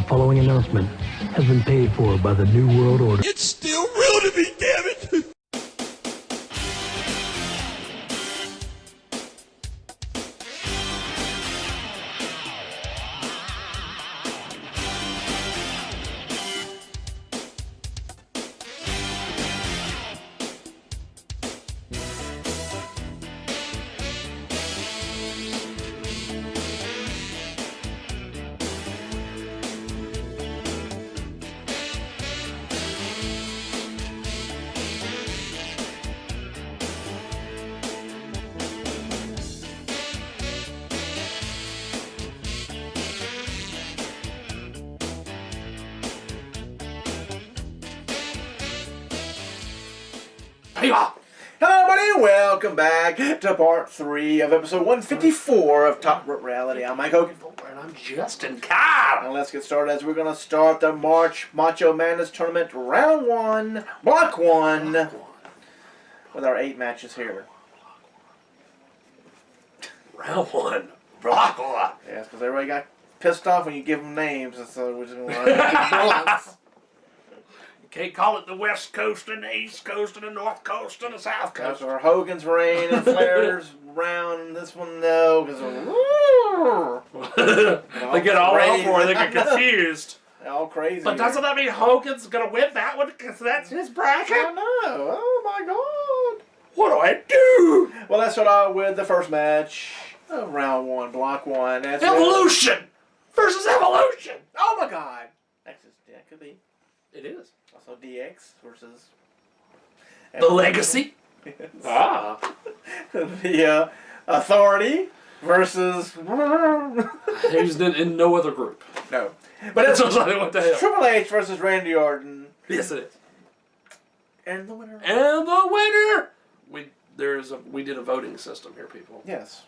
following announcement has been paid for by the New World Order. It's still real to me, damn it! Hello everybody, welcome back to part 3 of episode 154 of Top Rope Reality. I'm Mike Hogan. And I'm Justin Karl. And let's get started as we're going to start the March Macho Madness Tournament Round 1, Block 1, with our 8 matches here. Round 1, Block 1. Yes, because everybody got pissed off when you give them names, and so we're just going to Can't call it the West Coast and the East Coast and the North Coast and the South Coast. Or Hogan's reign and Flair's round, and this one no, because they get all over and they get confused. All crazy. But doesn't that mean Hogan's going to win that one because that's his bracket? I know. Oh my God. What do I do? Well, let's start out with the first match of round 1, block 1. That's Evolution versus Evolution. Oh my God. That could be. It is. Also DX versus The Legacy. Yes. Ah. The Authority versus He's in no other group. no. But it's Like, what the hell? Triple H versus Randy Orton. Yes, it is. And the winner. And the winner. We did a voting system here, people. Yes.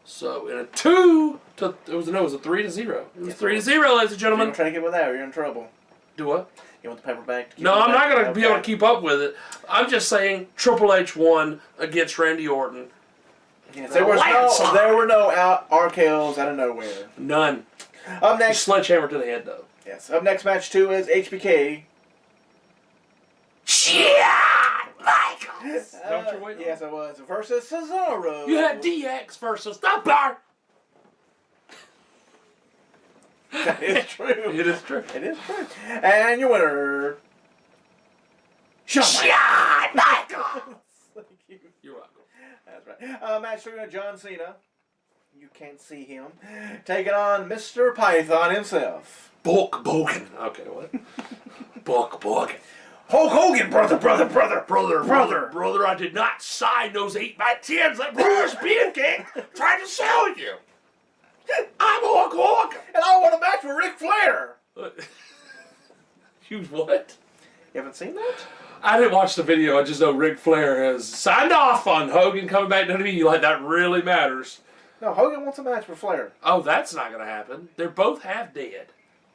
So in a 2 to it was a 3 to 0. It was 3 to 0, ladies and If gentlemen. you're trying to get with that, you're in trouble. Do what? You want the paper back? To keep No, it I'm back? not going to be able to Okay. keep up with it. I'm just saying Triple H won against Randy Orton. Yes, there were no RKOs out of nowhere. None. Up next, Sledgehammer to the head, though. yes. Up next, match 2 is HBK. Shawn Michaels. Don't you wait? Yes, it was versus Cesaro. You had DX versus the Bar. That is true. It is true. It is true. And your winner, Shawn Michaels. Thank you. You're welcome. That's right. Match 3 with John Cena. You can't see him. Taking on Mr. Python himself. Bulk Bogan. Okay, what? Bulk Bogan. Hulk Hogan, brother. Brother, I did not sign those 8x10s that Brother's Pancake tried to sell you. I'm Hulk Hogan. And I want a match with Ric Flair. You what? You haven't seen that? I didn't watch the video. I just know Ric Flair has signed off on Hogan coming back to WWE. Like, that really matters. No, Hogan wants a match with Flair. Oh, that's not going to happen. They're both half dead.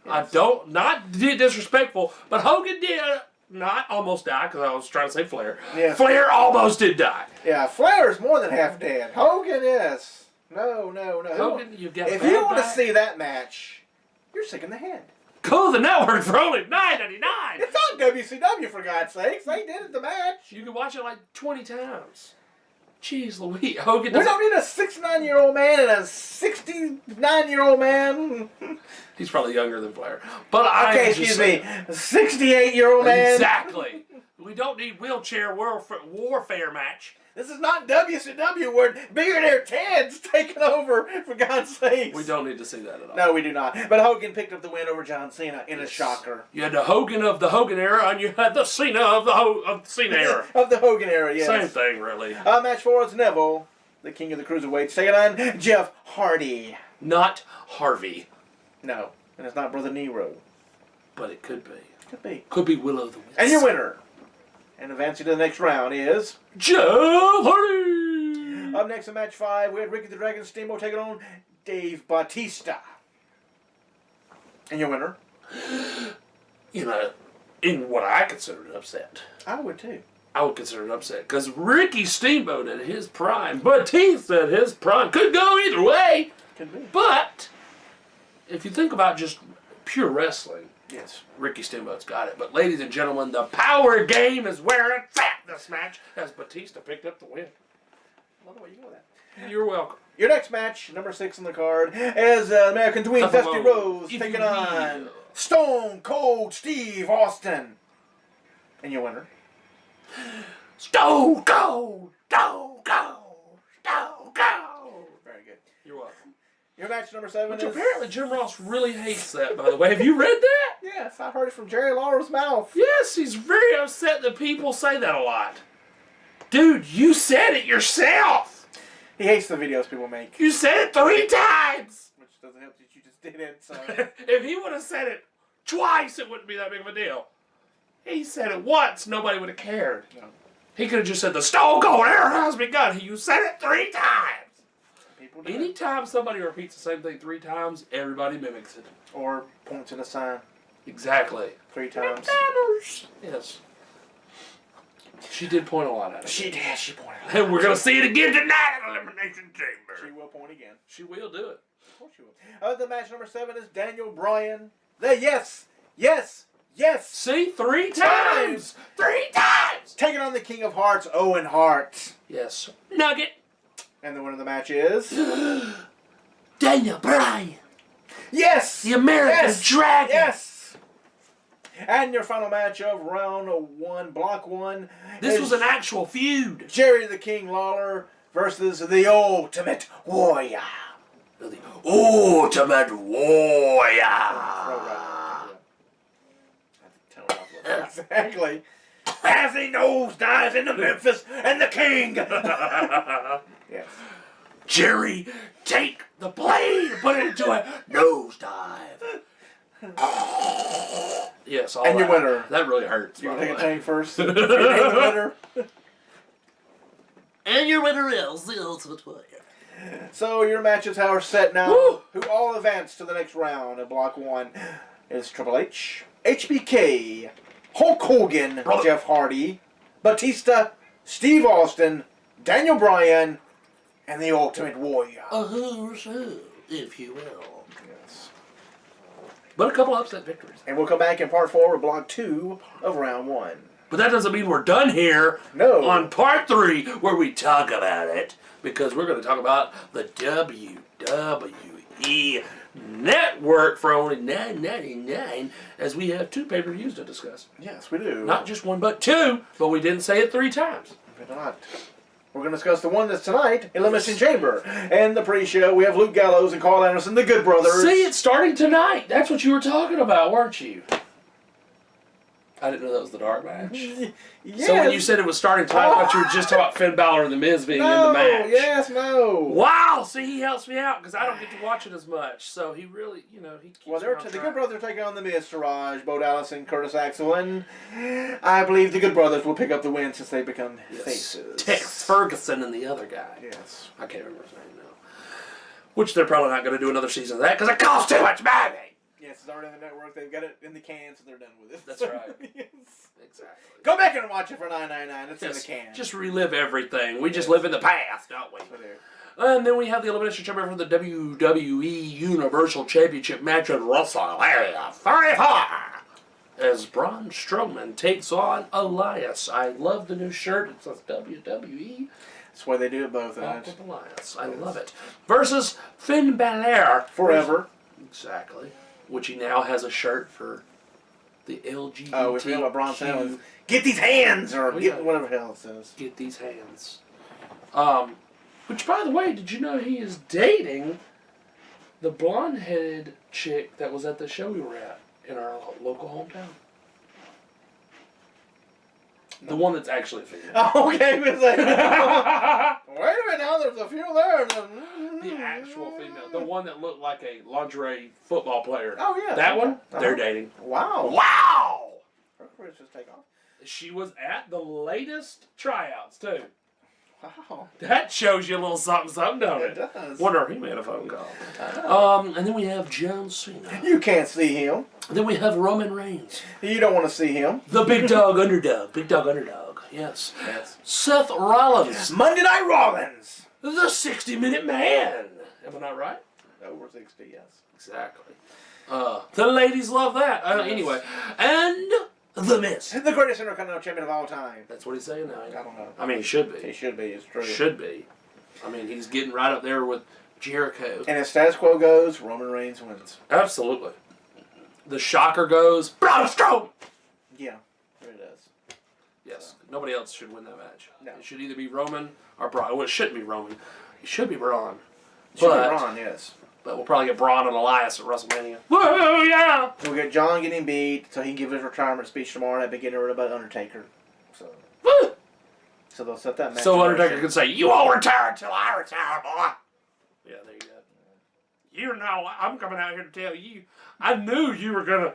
Yes. Not disrespectful, but Hogan did not almost die, because I was trying to say Flair. Yes. Flair almost did die. Yeah, Flair is more than half dead. Hogan is. No. Hogan, you got If bad you want to back. see that match, you're sick in the head. Go to the network for only $9.99. It's on WCW, for God's sakes. They did the match. You can watch it like 20 times. Jeez Louise. Hogan We doesn't... don't need a 69-year-old man and a 69-year-old man. He's probably younger than Flair. But I Okay, excuse me. A 68-year-old man. Exactly. We don't need wheelchair warfare match. This is not WCW where Billionaire Ted's taking over, for God's sakes. We don't need to see that at all. No, we do not. But Hogan picked up the win over John Cena in a shocker. You had the Hogan of the Hogan era, and you had the Cena of the Cena era. Of the Hogan era, yes. Same thing, really. Match 4 is Neville, the king of the cruiserweights, taking on Jeff Hardy. Not Harvey. No, and it's not Brother Nero. But it could be. Could be. Could be Willow the Wisp. And your winner, and advancing to the next round, is Jeff Hardy. Up next in match 5, we had Ricky the Dragon Steamboat taking on Dave Batista. And your winner? In what I consider an upset. I would too. I would consider it upset. Because Ricky Steamboat at his prime, Batista at his prime, could go either way. Could be. But if you think about just pure wrestling, Yes. Ricky Steamboat's got it. But ladies and gentlemen, the power game is where it's at this match as Batista picked up the win. I love the way you know that. You're welcome. Your next match, number 6 on the card, is American Twin Dusty Rhodes taking on Stone Cold Steve Austin. And your winner? Stone Cold! Stone Cold! Stone Cold! Very good. You're welcome. Your match number 7 Which is... apparently Jim Ross really hates that, by the way. Have you read that? Yes, I heard it from Jerry Lawler's mouth. Yes, he's very upset that people say that a lot. Dude, you said it yourself! He hates the videos people make. You said it 3 times! Which doesn't help that you just did it, so... If he would have said it twice, it wouldn't be that big of a deal. He said it once, nobody would have cared. No. He could have just said, the Stone Cold Era has begun. You said it 3 times! People do. Anytime somebody repeats the same thing 3 times, everybody mimics it. Or points at a sign Exactly. 3 times. Yes. She did point a lot at it. She did, she pointed. And we're going to see it again tonight at Elimination Chamber. She will point again. She will do it. Of course she will. The match number 7 is Daniel Bryan. Yes! See? 3 times! 3 times! Taking on the King of Hearts, Owen Hart. Yes. Nugget. And the winner of the match is... Daniel Bryan. Yes! The American Dragon. Yes! And your final match of round 1, block 1. This was an actual feud. Jerry the King Lawler versus the Ultimate Warrior. The Ultimate Warrior. Exactly. As he nosedives into Memphis and the King. Yes. Jerry, take the blade and put it into a nosedive. Yes, all And your that. winner. That really hurts. You by want the to take a way. name first? Your name the winner. And your winner is the Ultimate Warrior. So your matches are set now. Woo! Who all advance to the next round of block 1 is Triple H, HBK, Hulk Hogan, Brother. Jeff Hardy, Batista, Steve Austin, Daniel Bryan, and the Ultimate Warrior. A who's who, if you will. Yes. But a couple upset victories. And we'll come back in part 4 with block 2 of round 1. But that doesn't mean we're done here. No. On part 3, where we talk about it, because we're going to talk about the WWE Network for only $9.99, as we have 2 pay-per-views to discuss. Yes, we do. Not just 1, but 2, but we didn't say it 3 times. We're not. We're going to discuss the one that's tonight, Elimination Chamber. And the pre-show, we have Luke Gallows and Karl Anderson, the Good Brothers. See, it's starting tonight. That's what you were talking about, weren't you? I didn't know that was the dark match. Yes. So when you said it was starting tonight, I thought you were just talking about Finn Bálor and The Miz being in the match. No. Wow, see, he helps me out because I don't get to watch it as much. So he really, he keeps Well, me on the track. Good Brothers are taking on the Miztourage, Bo Dallas and Curtis Axel, and I believe the Good Brothers will pick up the win since they become faces. Tex Ferguson and the other guy. Yes. I can't remember his name now. Which they're probably not going to do another season of that because it costs too much money. Yes, it's already on the network. They've got it in the can, so they're done with it. That's right. Yes. Exactly. Go back and watch it for $9.99. It's in the can. Just relive everything. We just live in the past, don't we? And then we have the Elimination Chamber for the WWE Universal Championship match at WrestleMania 34. As Braun Strowman takes on Elias. I love the new shirt. It says WWE. That's why they do it both. Walk with Elias. I love it. Versus Finn Bálor. Forever. Exactly. Which he now has a shirt for the LGBT. Oh, we forgot what Braun said. Get these hands, or get whatever the hell it says. Get these hands. Which, by the way, did you know he is dating the blonde-headed chick that was at the show we were at in our local hometown? The one that's actually a female. Oh, okay, we was like, wait a minute now, there's a few there. The actual female. The one that looked like a lingerie football player. Oh, yeah. That one? They're dating. Wow. Wow! Her career's just take off. She was at the latest tryouts, too. Wow. That shows you a little something, don't it? It does. Wonder if he made a phone call. And then we have John Cena. You can't see him. Then we have Roman Reigns. You don't want to see him. The big dog underdog. Big dog underdog. Yes. Seth Rollins. Monday Night Rollins. The 60-minute man. Am I not right? Over 60, yes. Exactly. The ladies love that. Anyway, and The Miz. The greatest Intercontinental Champion of all time. That's what he's saying now. I don't know. I mean, he should be. He should be. It's true. Should be. I mean, he's getting right up there with Jericho. And as status quo goes, Roman Reigns wins. Absolutely. The shocker goes, Braun Strowman! Yeah, it does. Yes. Nobody else should win that match. No. It should either be Roman or Braun. Well, it shouldn't be Roman. It should be Braun. It should be Braun, yes. But we'll probably get Braun and Elias at WrestleMania. Whoa, yeah! We'll get John getting beat so he can give his retirement speech tomorrow and begin to read about Undertaker. Woo! So they'll set that match. So Undertaker can say, "You won't retire until I retire, boy." Yeah, there you go. You know, I'm coming out here to tell you. I knew you were gonna.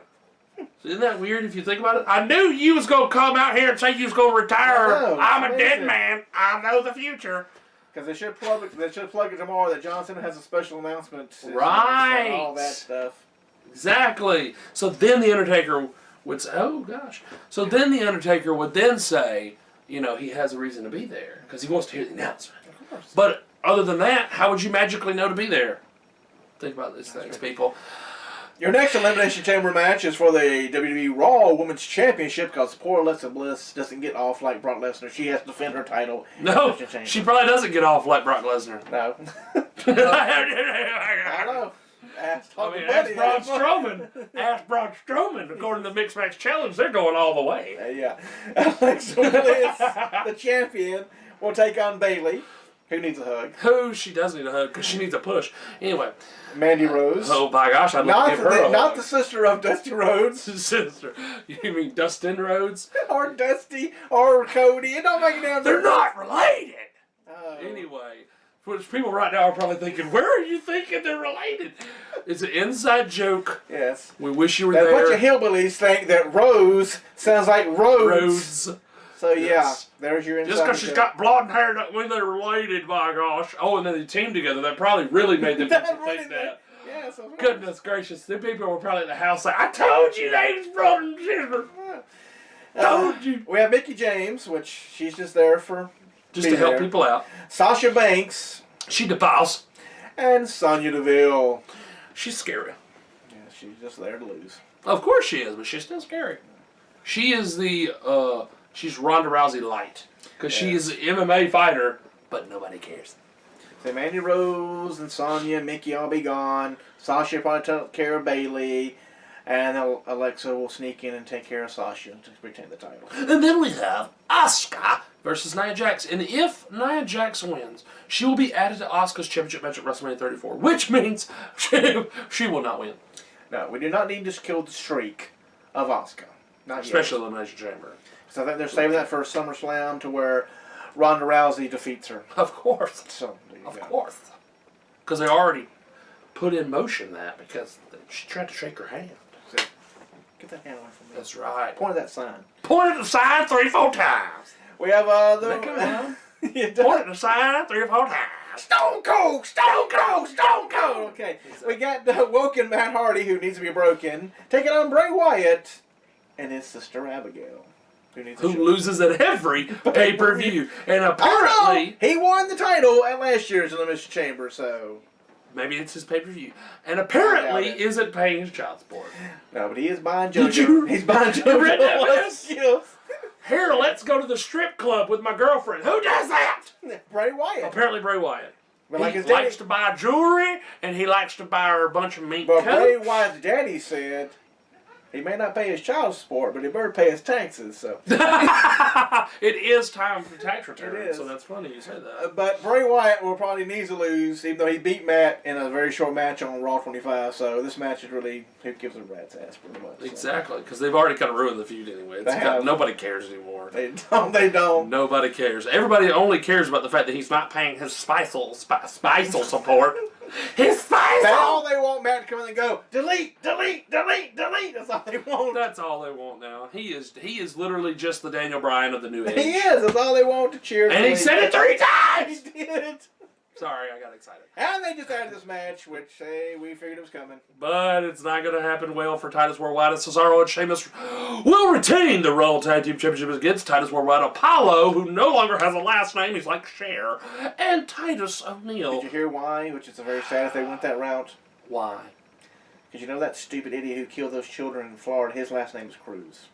Isn't that weird if you think about it? I knew you was gonna come out here and say you was gonna retire. I'm a dead man. I know the future. Because they should plug it. They should plug it tomorrow that John Cena has a special announcement. Right. All that stuff. Exactly. So then the Undertaker would say, "Oh gosh." So then the Undertaker would then say, you know, he has a reason to be there because he wants to hear the announcement. Of course. But other than that, how would you magically know to be there? Think about these things, people. Your next Elimination Chamber match is for the WWE Raw Women's Championship because poor Alexa Bliss doesn't get off like Brock Lesnar. She has to defend her title. No, she probably doesn't get off like Brock Lesnar. No. I know. Ask Braun Strowman. Ask Braun Strowman. According to the Mixed Match Challenge, they're going all the way. Yeah. Alexa Bliss, the champion, will take on Bayley. Who needs a hug? Who? She does need a hug because she needs a push. Anyway. Mandy Rose. Oh my gosh, I'd love to give her a hug. Not the sister of Dusty Rhodes. Sister. You mean Dustin Rhodes? Or Dusty, or Cody. It don't make a damn difference. They're not related. Oh. Anyway, which people right now are probably thinking, where are you thinking they're related? It's an inside joke. Yes. We wish you were That there. bunch of hillbillies think that Rose sounds like Rhodes. So yeah, there's your inside just because she's got blonde hair doesn't mean they're related, my gosh. Oh, and then they teamed together. That probably really made them think that. Yes, of course. Goodness gracious. The people were probably at the house like, I told you they was brother and sister. Told you. We have Mickie James, which she's just there for... Just to help people out. Sasha Banks. She the boss. And Sonya Deville. She's scary. Yeah, she's just there to lose. Of course she is, but she's still scary. She is the... She's Ronda Rousey light. Because she's an MMA fighter, but nobody cares. So Mandy Rose and Sonya and Mickie all be gone. Sasha probably take care of Bayley. And Alexa will sneak in and take care of Sasha to retain the title. And then we have Asuka versus Nia Jax. And if Nia Jax wins, she will be added to Asuka's championship match at WrestleMania 34. Which means she will not win. No, we do not need to kill the streak of Asuka. Not Especially yet. Elimination Chamber. So I think they're saving that for SummerSlam to where Ronda Rousey defeats her. Of course. So, of course. Because they already put in motion that because she tried to shake her hand. So, get that hand away from me. That's right. Point at that sign. Point at the sign 3-4 times. We have Point at the sign 3 or 4 times. Stone Cold, Stone Cold, Stone Cold. Okay, we got Woken Matt Hardy, who needs to be broken, taking on Bray Wyatt and his sister Abigail, who loses at every pay-per-view. And apparently... he won the title at last year's Elimination Chamber, so... Maybe it's his pay-per-view. And apparently isn't paying his child support. No, but he is buying JoJo. He's buying JoJo. Here, let's go to the strip club with my girlfriend. Who does that? Bray Wyatt. Apparently Bray Wyatt. But like he his likes to buy jewelry, and he likes to buy her a bunch of meat But coats. Bray Wyatt's daddy said he may not pay his child support, but he better pay his taxes. So it is time for tax return. It is. So that's funny you said that. But Bray Wyatt will probably need to lose, even though he beat Matt in a very short match on Raw 25. So this match is really who gives a rat's ass pretty much. Exactly, because they've already kind of ruined the feud anyway. Nobody cares anymore. They don't. They don't. Nobody cares. Everybody only cares about the fact that he's not paying his spicel support. His spicel. That's all they want Matt to come in and go, delete, delete, delete, delete. That's all they want. That's all they want now. He is literally just the Daniel Bryan of the new age. He is. That's all they want to cheer. And he said it 3 times. He did. Sorry, I got excited. And they just added this match, which, hey, we figured it was coming. But it's not going to happen well for Titus Worldwide. And Cesaro and Sheamus will retain the Raw Tag Team Championship against Titus Worldwide. Apollo, who no longer has a last name, he's like Cher, and Titus O'Neil. Did you hear why? Which is very sad if they went that route. Why? Because you know that stupid idiot who killed those children in Florida, his last name is Cruz.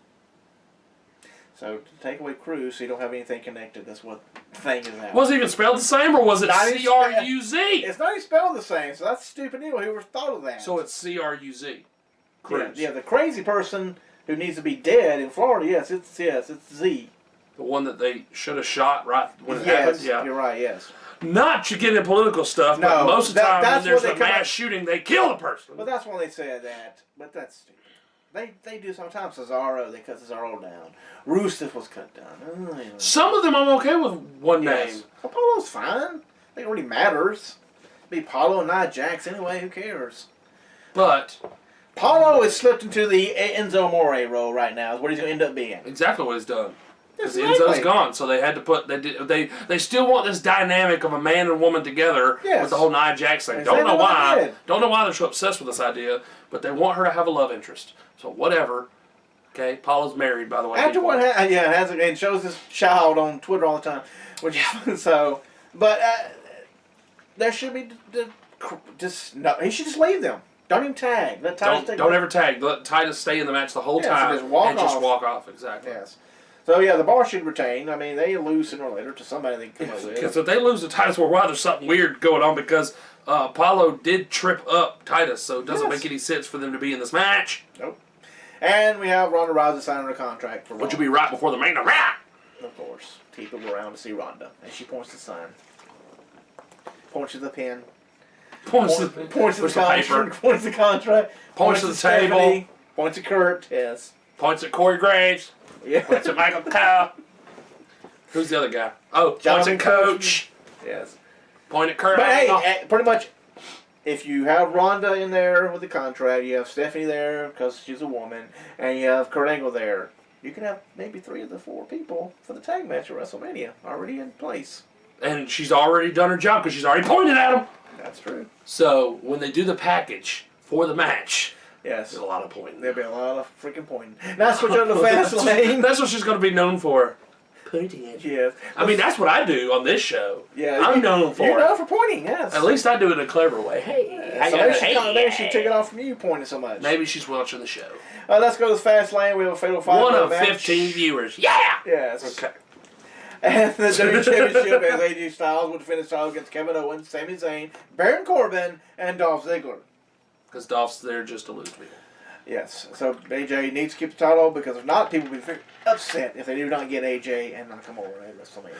So to take away Cruz so you don't have anything connected, that's what the thing is now. Was it even spelled the same, or was it C-R-U-Z? It's not even spelled the same, so that's stupid idiot. Whoever thought of that? So it's C-R-U-Z. Cruz. Yeah, the crazy person who needs to be dead in Florida, yes, it's Z. The one that they should have shot right when it happened? Yeah. You're right, yes. Not to get into political stuff, but No, most of the time when there's a come mass shooting, they kill a person. But that's why they say that. But that's stupid. They do sometimes. Cesaro, they cut Cesaro down. Rusev was cut down. Some of them I'm okay with one yes. name. Apollo's fine. It really matters. Be Apollo and Nia Jax anyway. Who cares? But Apollo has slipped into the Enzo Amore role right now. Is what he's going to end up being. Exactly what he's done. Because Exactly. Enzo's gone, so they had to put they still want this dynamic of a man and woman together Yes. with the whole Nia Jax thing. Exactly Don't know what they why. did. Don't know why they're so obsessed with this idea, but they want her to have a love interest. So whatever. Okay, Paula's married, by the way. After what happened, it shows this child on Twitter all the time. Which so, but there should be just no. He should just leave them. Don't even tag. Let Titus Don't ever tag. Let Titus stay in the match the whole so time just walk and just off. walk off. Exactly. Yes. So yeah, the Bar should retain. I mean, they lose sooner or later to somebody they can come up with. Because if they lose to Titus Worldwide, there's something weird going on because Apollo did trip up Titus, so it doesn't make any sense for them to be in this match. Nope. And we have Ronda Rousey signing her contract for Raw. Which will be right before the main event. Of course. People go around to see Ronda. And she points to the sign. Points to the pen. Points to the paper. contract. Points to the contract. Points to the Stephanie, table. Points to Kurt. Yes. Points at Corey Graves. Yeah. Points at Michael Kyle. Who's the other guy? Oh, points Jonathan at Coach. Yes. Point at Kurt. But Angle. hey, pretty much, if you have Ronda in there with the contract, you have Stephanie there because she's a woman, and you have Kurt Angle there, you can have maybe 3 of the 4 people for the tag match at WrestleMania already in place. And she's already done her job because she's already pointed at him. That's true. So when they do the package for the match, yes, there's a lot of pointing. There'll be a lot of freaking pointing. Now switch on to Fastlane. That's what she's going to be known for. Pointing at you. Yes. I mean, that's what I do on this show. Yeah, I'm known for You're it. known for pointing, yes. At least I do it in a clever way. Hey, I So got maybe she took it off from you pointing so much. Maybe she's watching the show. Let's go to Fastlane. We have a fatal 5-way One of match. 15 viewers. Yeah! Yes. Okay. And the WWE Championship as AJ Styles would defend his title against Kevin Owens, Sami Zayn, Baron Corbin, and Dolph Ziggler. Because Dolph's there just to lose people. Yes. So AJ needs to keep the title because if not, people will be very upset if they do not get AJ and Nakamura at WrestleMania.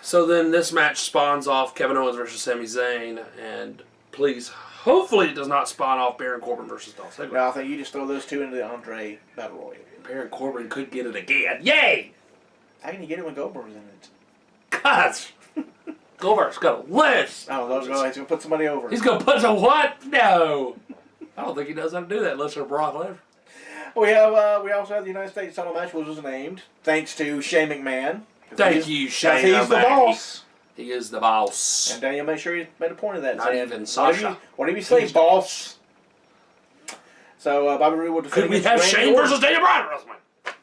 So then this match spawns off Kevin Owens versus Sami Zayn, and please, hopefully it does not spawn off Baron Corbin versus Dolph Ziggler. No, I think you just throw those two into the Andre Battle Royal. Baron Corbin could get it again. Yay! How can you get it when Goldberg's in it? Gosh! Goldberg's got a list! I don't know. He's going to put somebody over. He's going to put a what? No! I don't think he knows how to do that unless they're Brock Lesnar. We also have the United States title match, which was named thanks to Shane McMahon. Thank you, Shane. He's the boss. He is the boss. And Daniel, make sure you made a point of that. Not even Sasha. Whatever you say, boss. So Bobby Roode will defend. Could we have Randy Shane Orton. versus Daniel Bryan at WrestleMania?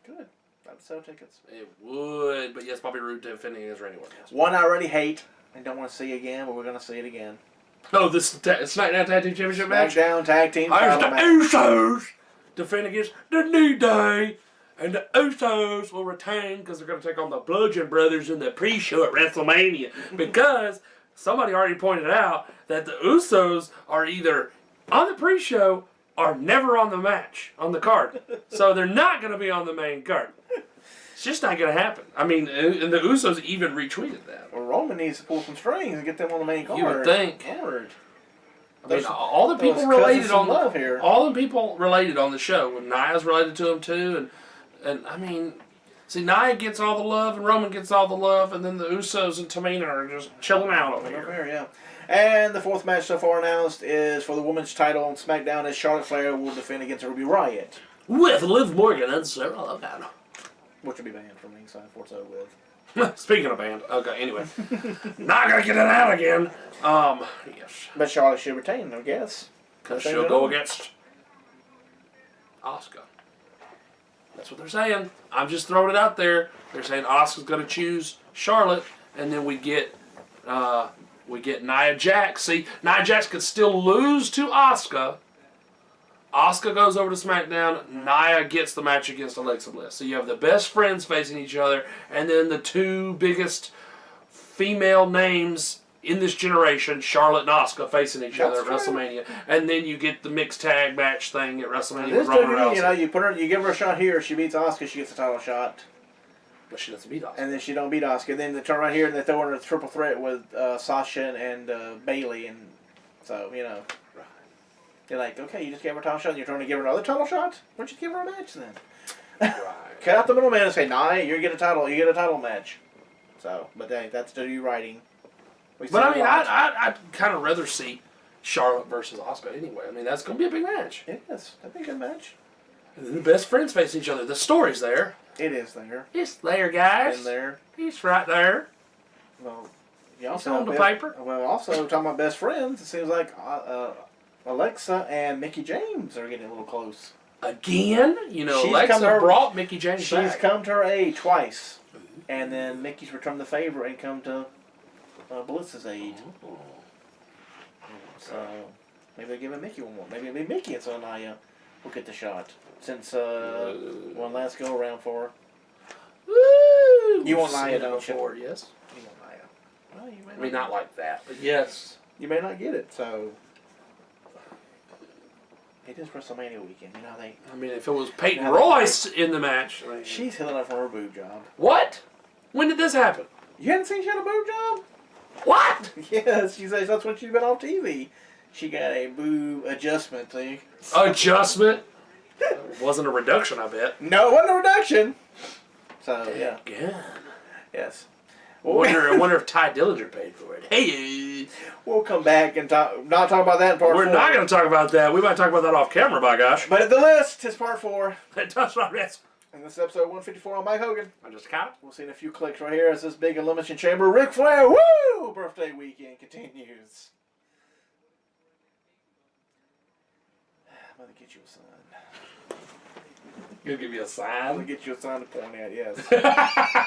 Good. That would sell tickets. It would, but yes, Bobby Roode defending against Randy Orton. Yes. One I already hate and don't want to see again, but we're going to see it again. Oh, this SmackDown Tag Team Championship match? SmackDown Tag Team Here's title the match. Usos defend against the New Day. And the Usos will retain because they're going to take on the Bludgeon Brothers in the pre-show at WrestleMania. Because somebody already pointed out that the Usos are either on the pre-show or never on the match, on the card. So they're not going to be on the main card. It's just not going to happen. I mean, and the Usos even retweeted that. Well, Roman needs to pull some strings and get them on the main card. You would think. Lord. I mean, all the people related on love here. all the people related on the show. And Nia's related to him too, and I mean, see, Nia gets all the love and Roman gets all the love, and then the Usos and Tamina are just chilling out over here. Yeah. And the fourth match so far announced is for the women's title on SmackDown as Charlotte Flair will defend against Ruby Riott. With Liv Morgan and Sarah Logan. Which will be banned from ringside for it's over with. Speaking of band, okay, anyway. Not gonna get it out again. Yes. But Charlotte should retain, I guess. Because she'll go against Asuka. That's what they're saying. I'm just throwing it out there. They're saying Asuka's going to choose Charlotte, and then we get Nia Jax. See, Nia Jax could still lose to Asuka Asuka goes over to SmackDown. Nia gets the match against Alexa Bliss. So you have the best friends facing each other, and then the two biggest female names in this generation, Charlotte and Asuka, facing each other at WrestleMania. And then you get the mixed tag match thing at WrestleMania with Ronda Rousey. You know, you give her a shot here. She beats Asuka. She gets a title shot. But she doesn't beat Asuka. And then she don't beat Asuka. And then they turn around here and they throw her in a triple threat with Sasha and Bayley. And so, you know. Right. You're like, okay, you just gave her a title shot and you're trying to give her another title shot? Why don't you give her a match then? Right. Cut out the middleman and say, nah, you get a title match. So, but that's the writing. But I mean, I'd kind of rather see Charlotte versus Asuka anyway. I mean, that's going to be a big match. It is. That'd be a good match. And then the best friends facing each other. The story's there. It is there. It's there, guys. In there. It's right there. Well, it's on the paper. Well, also, talking about best friends, it seems like Alexa and Mickie James are getting a little close. Again? You know, She's Alexa brought Mickie James back. She's come to her aid twice. And then Mickey's returned the favor and come to Bliss's aid. Oh. So, maybe they're giving Mickie one more. Maybe it'll be Mickie and so Nia will get the shot. Since one last go around for her. Woo! You want Nia, don't you? Forward, yes. You want Nia. Well, you may I mean, not like that, but yes. You may not get it, so... It is WrestleMania weekend, you know they... I mean, if it was Peyton Royce in the match... I mean, she's healing up from her boob job. What? When did this happen? You hadn't seen she had a boob job? What? Yes, she says that's when she's been on TV. She got a boob adjustment thing. Adjustment? Wasn't a reduction, I bet. No, it wasn't a reduction. So, yeah. Again. Yes. I wonder if Ty Dillinger paid for it. Hey! We'll come back and not talk about that in part 4. We're not going to talk about that. We might talk about that off camera, by gosh. But at the list is part 4. That's not it. And this is episode 154 on Mike Hogan. I just count. We'll see in a few clicks right here as this big Elimination Chamber Ric Flair woo birthday weekend continues. I'm going to get you a sign. You'll give me a I'm sign? going to get you a sign to point at, yes.